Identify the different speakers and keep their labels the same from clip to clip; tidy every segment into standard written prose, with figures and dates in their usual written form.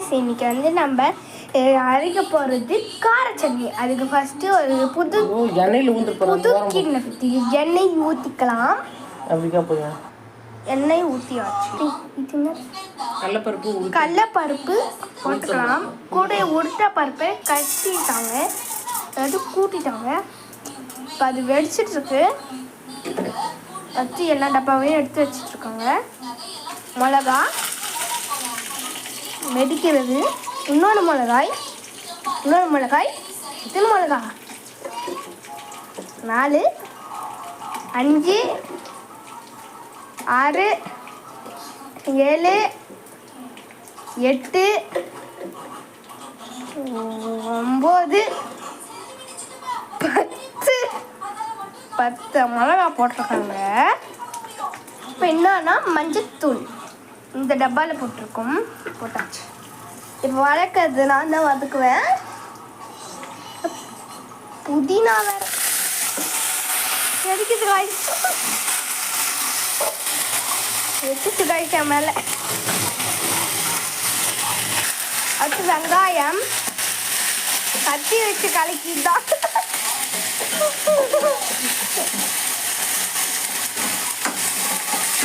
Speaker 1: Guys இன்னைக்கு வந்து நம்ம அரைக்க போகிறது கார சட்னி. அதுக்கு ஃபஸ்ட்டு ஒரு புது கிண்ணத்தில் எண்ணெய் ஊற்றிக்கலாம். எண்ணெய் ஊற்றியாச்சு. கடலைப்பருப்பு போட்டுக்கலாம். கூட உருட்டை பருப்பை கட்டிட்டாங்க, அதாவது கூட்டிட்டாங்க. இப்போ அது வெடிச்சிட்ருக்கு. வச்சு எல்லா டப்பாவையும் எடுத்து வச்சிட்ருக்காங்க. மிளகா வெடிக்கிறது. இன்னொரு மிளகாய் எத்தனை மிளகா? 4 5 6 7 8 9 10 மிளகா போட்டிருக்காங்க. இப்போ என்னன்னா மஞ்சத்தூள் இந்த டப்பாவில் போட்டிருக்கோம். போட்டாச்சு. இப்போ வளர்க்கறது நான் தான் வதக்குவேன். புதினா வேற எதுக்குது காய்ச்சி எடுத்து காய்ச்ச மேலே. அடுத்து வெங்காயம் கத்தி வச்சு கலக்கிதான்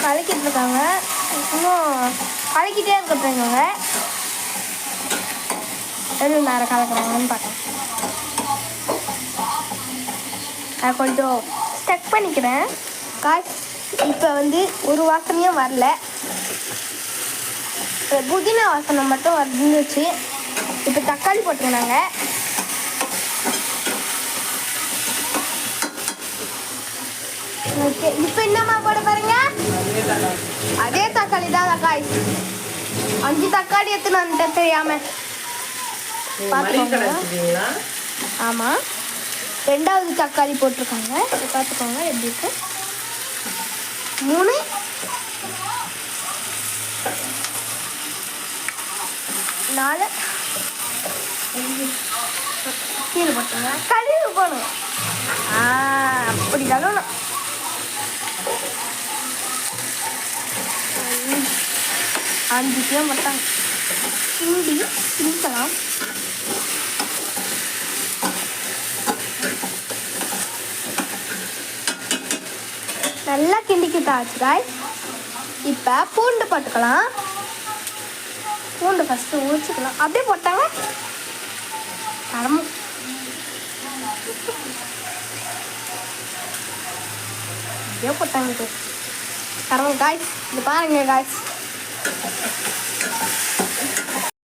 Speaker 1: கலக்கிட்டு இருக்காங்க. இன்னும் கலக்கிட்டே இருக்காங்க. எவ்வளோ நேரம் கலக்குறாங்கன்னு பார்க்கலாம். நான் கொஞ்சம் ஸ்டக் பண்ணிக்கிறேன். இப்போ வந்து ஒரு வாசனையும் வரல, புதினா வாசனை மட்டும் வந்துச்சு. இப்போ தக்காளி போட்டுருந்தாங்க. ஓகே, இப்போ என்னம்மா போட பாருங்க. அதே தக்காளி தான் தக்காளி. 5 தக்காளி எத்தனை வந்துட்ட தெரியாம பார்த்துக்கோங்க. ஆமாம், 2வது தக்காளி போட்டிருக்காங்க. பார்த்துக்கோங்க எப்படி இருக்கு. 3 4 கீழே போட்டுங்க. கழுவி போகணும். அப்படி கழுவணும். 5 மட்டும் திணிக்கலாம். நல்லா கிண்டிக்கிட்டாச்சு காய். இப்போ பூண்டு போட்டுக்கலாம். பூண்டு ஃபஸ்ட்டு ஊற்றிக்கலாம். அப்படியே போட்டாங்க தரமும். அப்படியே போட்டாங்க தரமும் காய். இது பாருங்க காய்.